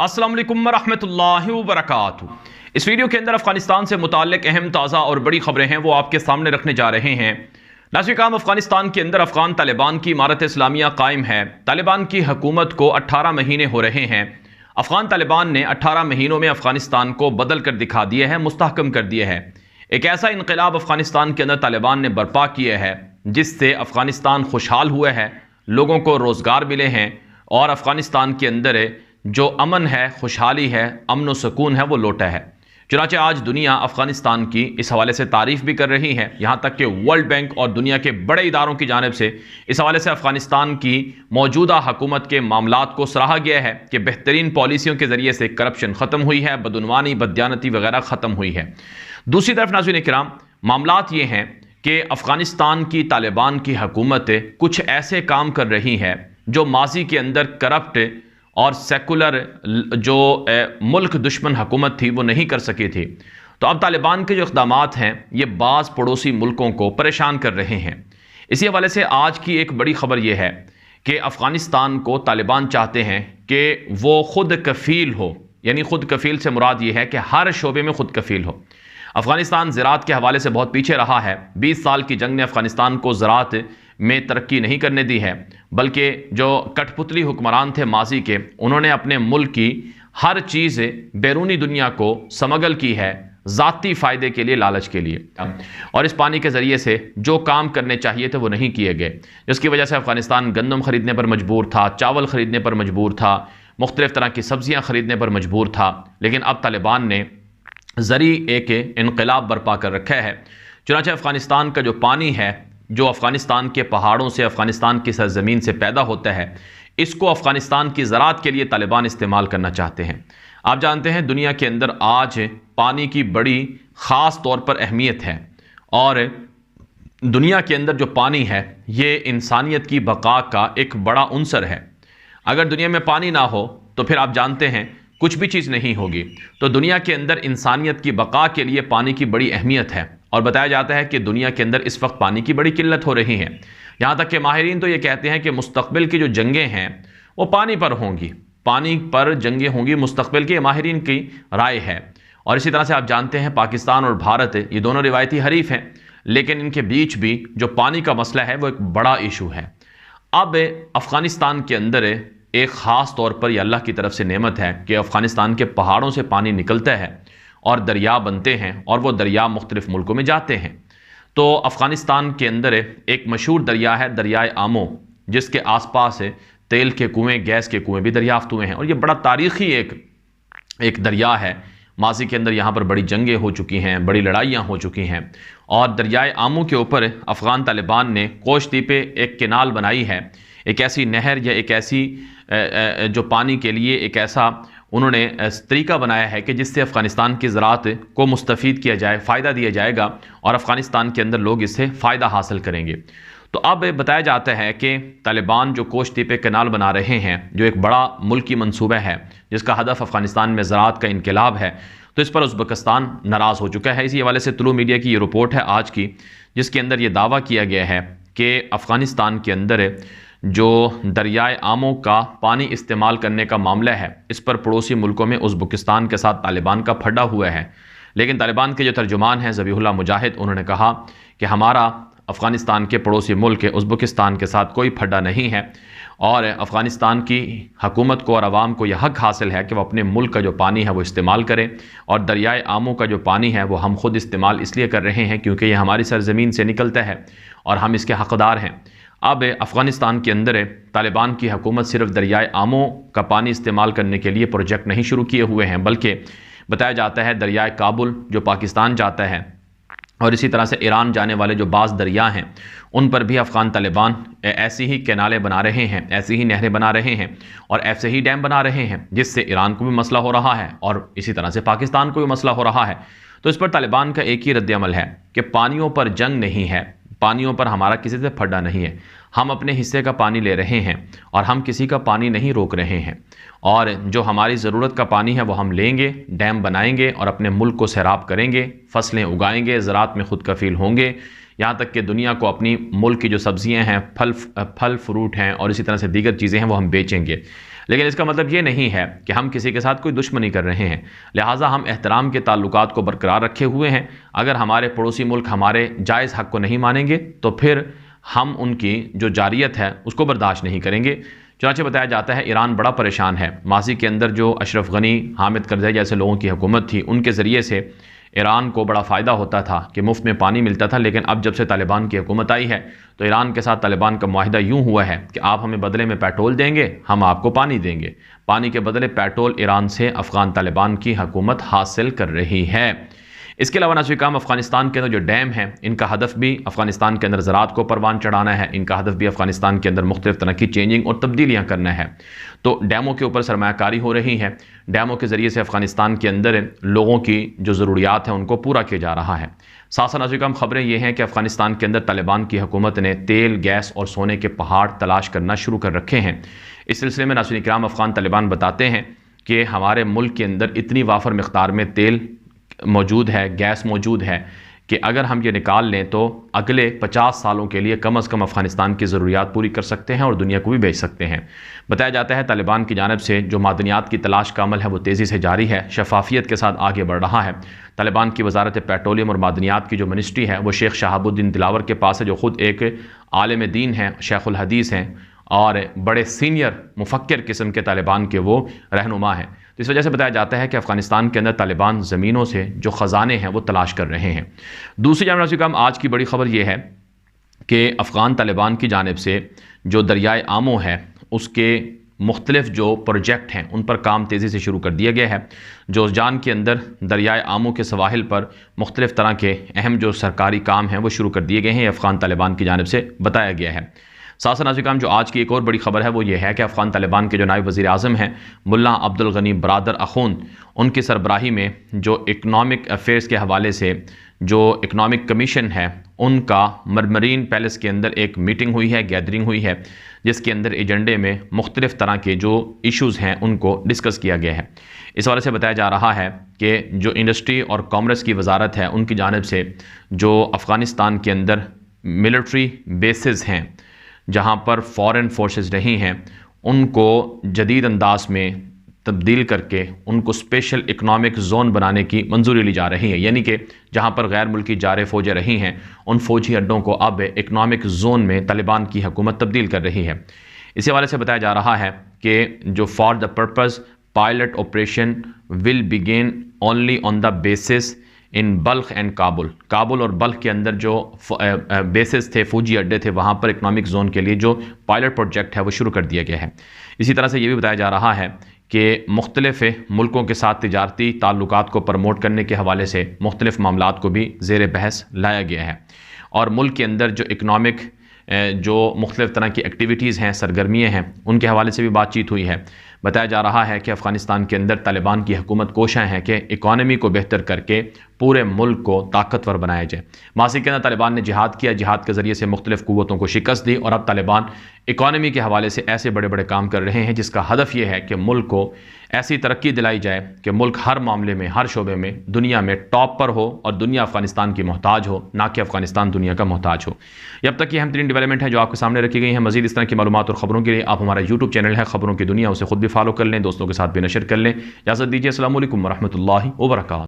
अस्सलाम वालेकुम रहमतुल्लाहि व बरकातुहू। इस वीडियो के अंदर अफगानिस्तान से मुताल्लिक अहम ताज़ा और बड़ी खबरें हैं वो आपके सामने रखने जा रहे हैं। नाज़रीन, अफगानिस्तान के अंदर अफगान तालिबान की इमारत इस्लामिया कायम है। तालिबान की हुकूमत को 18 महीने हो रहे हैं। अफगान तालिबान ने 18 महीनों में अफगानिस्तान को बदल कर दिखा दिया है, मुस्तहकम कर दिया है। एक ऐसा इनकलाब अफगानिस्तान के अंदर तालिबान ने बर्पा किया है जिससे अफगानिस्तान खुशहाल हुआ है, लोगों को रोज़गार मिले हैं और अफगानिस्तान के अंदर जो अमन है, खुशहाली है, अमन व सुकून है, वो लौटा है। चुनांचे आज दुनिया अफगानिस्तान की इस हवाले से तारीफ़ भी कर रही है। यहाँ तक कि वर्ल्ड बैंक और दुनिया के बड़े इदारों की जानिब से इस हवाले से अफगानिस्तान की मौजूदा हुकूमत के मामलात को सराहा गया है कि बेहतरीन पॉलिसियों के ज़रिए से करप्शन ख़त्म हुई है, बदउनवानी, बददियानती वगैरह ख़त्म हुई है। दूसरी तरफ नाज़रीन इकराम, मामलात ये हैं कि अफगानिस्तान की तालिबान की हुकूमत कुछ ऐसे काम कर रही है जो माजी के अंदर करप्ट और सेकुलर जो मुल्क दुश्मन हुकूमत थी वो नहीं कर सकी थी। तो अब तालिबान के जो इक़दामात हैं ये बाज़ पड़ोसी मुल्कों को परेशान कर रहे हैं। इसी हवाले से आज की एक बड़ी ख़बर ये है कि अफ़गानिस्तान को तालिबान चाहते हैं कि वो ख़ुद कफ़ील हो। यानी ख़ुद कफ़ील से मुराद ये है कि हर शोबे में ख़ुद कफ़ील हो। अफ़गानिस्तान ज़राअत के हवाले से बहुत पीछे रहा है। 20 साल की जंग ने अफ़गानिस्तान को ज़राअत में तरक्की नहीं करने दी है, बल्कि जो कठपुतली हुक्मरान थे माजी के, उन्होंने अपने मुल्क की हर चीज़ बैरूनी दुनिया को समगल की है ज़ाती फ़ायदे के लिए, लालच के लिए। और इस पानी के ज़रिए से जो काम करने चाहिए थे वो नहीं किए गए, जिसकी वजह से अफ़गानिस्तान गंदम ख़रीदने पर मजबूर था, चावल ख़रीदने पर मजबूर था, मुख्तलिफ़ तरह की सब्ज़ियाँ ख़रीदने पर मजबूर था। लेकिन अब तालिबान ने ज़री एक इनक़लाब बर्पा कर रखा है। चुनांचे अफ़गानिस्तान का जो पानी है, जो अफ़गानिस्तान के पहाड़ों से, अफ़गानिस्तान की सरज़मीन से पैदा होता है, इसको अफ़गानिस्तान की ज़राअत के लिए तालिबान इस्तेमाल करना चाहते हैं। आप जानते हैं दुनिया के अंदर आज पानी की बड़ी ख़ास तौर पर अहमियत है और दुनिया के अंदर जो पानी है ये इंसानियत की बका का एक बड़ा उन्सर है। अगर दुनिया में पानी ना हो तो फिर आप जानते हैं कुछ भी चीज़ नहीं होगी। तो दुनिया के अंदर इंसानियत की बका के लिए पानी की बड़ी अहमियत है और बताया जाता है कि दुनिया के अंदर इस वक्त पानी की बड़ी किल्लत हो रही है। यहाँ तक कि माहिरीन तो ये कहते हैं कि मुस्तक़बिल की जो जंगें हैं वो पानी पर होंगी, पानी पर जंगें होंगी मुस्तक़बिल की, माहिरीन की राय है। और इसी तरह से आप जानते हैं पाकिस्तान और भारत ये दोनों रिवायती हरीफ हैं, लेकिन इनके बीच भी जो पानी का मसला है वो एक बड़ा इशू है। अब अफ़गानिस्तान के अंदर एक ख़ास तौर पर यह अल्लाह की तरफ से नेमत है कि अफ़गानिस्तान के पहाड़ों से पानी निकलता है और दरिया बनते हैं और वो दरिया मुख्तलिफ़ मुल्कों में जाते हैं। तो अफ़गानिस्तान के अंदर एक मशहूर दरिया है दरियाए आमो, जिसके आसपास तेल के कुएँ, गैस के कुएँ भी दरियाफ़्त हुए हैं और ये बड़ा तारीख़ी एक दरिया है। माजी के अंदर यहाँ पर बड़ी जंगें हो चुकी हैं, बड़ी लड़ाइयाँ हो चुकी हैं और दरियाए आमो के ऊपर अफ़गान तालिबान ने कोशती पे एक केनाल बनाई है, एक ऐसी नहर या एक ऐसी जो पानी के लिए एक ऐसा उन्होंने तरीका बनाया है कि जिससे अफ़गानिस्तान की ज़राअत को मुस्तफ़ीद किया जाए, फ़ायदा दिया जाएगा और अफ़गानिस्तान के अंदर लोग इससे फ़ायदा हासिल करेंगे। तो अब बताया जाता है कि तालिबान जो कोशती पे कैनाल बना रहे हैं, जो एक बड़ा मुल्की मंसूबा है जिसका हदफ अफ़गानिस्तान में ज़राअत का इनकलाब है, तो इस पर उज़्बेकिस्तान नाराज़ हो चुका है। इसी हवाले से तुलू मीडिया की ये रिपोर्ट है आज की, जिसके अंदर ये दावा किया गया है कि अफ़गानिस्तान के अंदर जो दरियाए आमो का पानी इस्तेमाल करने का मामला है, इस पर पड़ोसी मुल्कों में उज़्बेकिस्तान के साथ तालिबान का फड्डा हुआ है। लेकिन तालिबान के जो तर्जुमान हैं ज़बीहुल्लाह मुजाहिद, उन्होंने कहा कि हमारा अफ़गानिस्तान के पड़ोसी मुल्क उज़्बेकिस्तान के साथ कोई फड्डा नहीं है और अफ़गानिस्तान की हुकूमत को और आवाम को यह हक़ हासिल है कि वो अपने मुल्क का जो पानी है वो इस्तेमाल करें और दरियाए आमो का जो पानी है वो हम खुद इस्तेमाल इसलिए कर रहे हैं क्योंकि ये हमारी सरज़मीन से निकलता है और हम इसके हक़दार हैं। अब अफ़गानिस्तान के अंदर तालिबान की हुकूमत सिर्फ दरियाए आमो का पानी इस्तेमाल करने के लिए प्रोजेक्ट नहीं शुरू किए हुए हैं, बल्कि बताया जाता है दरियाए काबुल जो पाकिस्तान जाता है और इसी तरह से ईरान जाने वाले जो बाज़ दरिया हैं उन पर भी अफ़गान तालिबान ऐसी ही कैनालें बना रहे हैं, ऐसी ही नहरें बना रहे हैं और ऐसे ही डैम बना रहे हैं, जिससे ईरान को भी मसला हो रहा है और इसी तरह से पाकिस्तान को भी मसला हो रहा है। तो इस पर तालिबान का एक ही रद्द-ए-अमल है कि पानियों पर जंग नहीं है, पानियों पर हमारा किसी से फड्डा नहीं है, हम अपने हिस्से का पानी ले रहे हैं और हम किसी का पानी नहीं रोक रहे हैं और जो हमारी ज़रूरत का पानी है वो हम लेंगे, डैम बनाएंगे और अपने मुल्क को सैराब करेंगे, फसलें उगाएंगे, ज़राअत में ख़ुद कफ़ील होंगे, यहाँ तक कि दुनिया को अपनी मुल्क की जो सब्ज़ियाँ हैं, फल फ्रूट हैं और इसी तरह से दीगर चीज़ें हैं वो हम बेचेंगे। لیکن اس کا مطلب یہ نہیں ہے کہ ہم کسی کے ساتھ کوئی دشمنی کر رہے ہیں، لہٰذا ہم احترام کے تعلقات کو برقرار رکھے ہوئے ہیں۔ اگر ہمارے پڑوسی ملک ہمارے جائز حق کو نہیں مانیں گے تو پھر ہم ان کی جو جاریت ہے اس کو برداشت نہیں کریں گے۔ چنانچہ بتایا جاتا ہے ایران بڑا پریشان ہے۔ ماضی کے اندر جو اشرف غنی، حامد کرزئی جیسے لوگوں کی حکومت تھی، ان کے ذریعے سے ایران کو بڑا فائدہ ہوتا تھا کہ مفت میں پانی ملتا تھا، لیکن اب جب سے طالبان کی حکومت آئی ہے تو ایران کے ساتھ طالبان کا معاہدہ یوں ہوا ہے کہ آپ ہمیں بدلے میں پیٹرول دیں گے، ہم آپ کو پانی دیں گے۔ پانی کے بدلے پیٹرول ایران سے افغان طالبان کی حکومت حاصل کر رہی ہے۔ اس کے علاوہ ناظرین کرام، افغانستان کے اندر جو ڈیم ہیں ان کا ہدف بھی افغانستان کے اندر زراعت کو پروان چڑھانا ہے، ان کا ہدف بھی افغانستان کے اندر مختلف طرح کی چینجنگ اور تبدیلیاں کرنا ہے۔ تو ڈیموں کے اوپر سرمایہ کاری ہو رہی ہے، ڈیموں کے ذریعے سے افغانستان کے اندر لوگوں کی جو ضروریات ہیں ان کو پورا کیا جا رہا ہے۔ ساتھ ساتھ ناظرین کرام، خبریں یہ ہیں کہ افغانستان کے اندر طالبان کی حکومت نے تیل، گیس اور سونے کے پہاڑ تلاش کرنا شروع کر رکھے ہیں۔ اس سلسلے میں ناظرین کرام، افغان طالبان بتاتے ہیں کہ ہمارے ملک کے اندر اتنی وافر مقدار میں تیل موجود ہے، گیس موجود ہے کہ اگر ہم یہ نکال لیں تو اگلے 50 سالوں کے لیے کم از کم افغانستان کی ضروریات پوری کر سکتے ہیں اور دنیا کو بھی بیچ سکتے ہیں۔ بتایا جاتا ہے طالبان کی جانب سے جو معدنیات کی تلاش کا عمل ہے وہ تیزی سے جاری ہے، شفافیت کے ساتھ آگے بڑھ رہا ہے۔ طالبان کی وزارت پیٹرولیم اور معدنیات کی جو منسٹری ہے وہ شیخ شہاب الدین دلاور کے پاس ہے، جو خود ایک عالم دین ہیں، شیخ الحدیث ہیں اور بڑے سینئر مفکر قسم کے طالبان کے وہ رہنما ہیں۔ تو اس وجہ سے بتایا جاتا ہے کہ افغانستان کے اندر طالبان زمینوں سے جو خزانے ہیں وہ تلاش کر رہے ہیں۔ دوسری جانب ناظرین کرام، آج کی بڑی خبر یہ ہے کہ افغان طالبان کی جانب سے جو دریائے آمو ہے اس کے مختلف جو پروجیکٹ ہیں ان پر کام تیزی سے شروع کر دیا گیا ہے۔ جوزجان کے اندر دریائے آمو کے سواحل پر مختلف طرح کے اہم جو سرکاری کام ہیں وہ شروع کر دیے گئے ہیں، افغان طالبان کی جانب سے بتایا گیا ہے۔ ساتھ ساتھ ناظرین کرام، جو آج کی ایک اور بڑی خبر ہے وہ یہ ہے کہ افغان طالبان کے جو نائب وزیر اعظم ہیں ملا عبدالغنی برادر اخوند، ان کی سربراہی میں جو اکنامک افیئرز کے حوالے سے جو اکنامک کمیشن ہے ان کا مرمرین پیلس کے اندر ایک میٹنگ ہوئی ہے، گیدرنگ ہوئی ہے، جس کے اندر ایجنڈے میں مختلف طرح کے جو ایشوز ہیں ان کو ڈسکس کیا گیا ہے۔ اس حوالے سے بتایا جا رہا ہے کہ جو انڈسٹری اور کامرس کی وزارت ہے ان کی جانب سے جو افغانستان کے اندر ملٹری بیسز ہیں جہاں پر فورن فورسز رہی ہیں ان کو جدید انداز میں تبدیل کر کے ان کو اسپیشل اکنامک زون بنانے کی منظوری لی جا رہی ہے، یعنی کہ جہاں پر غیر ملکی جارے فوجیں رہی ہیں ان فوجی اڈوں کو اب اکنامک زون میں طالبان کی حکومت تبدیل کر رہی ہے۔ اسی حوالے سے بتایا جا رہا ہے کہ جو for the purpose pilot operation will begin only on the basis in Balkh and Kabul, Kabul اور بلخ کے اندر جو بیسز تھے، فوجی اڈے تھے، وہاں پر اکنامک زون کے لیے جو پائلٹ پروجیکٹ ہے وہ شروع کر دیا گیا ہے۔ اسی طرح سے یہ بھی بتایا جا رہا ہے کہ مختلف ملکوں کے ساتھ تجارتی تعلقات کو پروموٹ کرنے کے حوالے سے مختلف معاملات کو بھی زیر بحث لایا گیا ہے، اور ملک کے اندر جو اکنامک جو مختلف طرح کی ایکٹیویٹیز ہیں، سرگرمیاں ہیں، ان کے حوالے سے بھی بات چیت ہوئی ہے۔ بتایا جا رہا ہے کہ افغانستان کے اندر طالبان کی حکومت کوشاں ہے کہ اکانومی کو بہتر کر کے پورے ملک کو طاقتور بنایا جائے۔ ماضی کے اندر طالبان نے جہاد کیا، جہاد کے ذریعے سے مختلف قوتوں کو شکست دی، اور اب طالبان اکانومی کے حوالے سے ایسے بڑے بڑے کام کر رہے ہیں جس کا ہدف یہ ہے کہ ملک کو ایسی ترقی دلائی جائے کہ ملک ہر معاملے میں، ہر شعبے میں دنیا میں ٹاپ پر ہو اور دنیا افغانستان کی محتاج ہو، نہ کہ افغانستان دنیا کا محتاج ہو۔ اب تک یہ اہم ترین ڈیولپمنٹ ہے جو آپ کے سامنے رکھی گئی ہیں۔ مزید اس طرح کی معلومات اور خبروں کے لیے آپ ہمارا یوٹیوب چینل ہے خبروں کی دنیا، اسے خود بھی فالو کر لیں، دوستوں کے ساتھ بھی نشر کر لیں۔ اجازت دیجیے، السلام علیکم ورحمۃ اللہ وبرکاتہ۔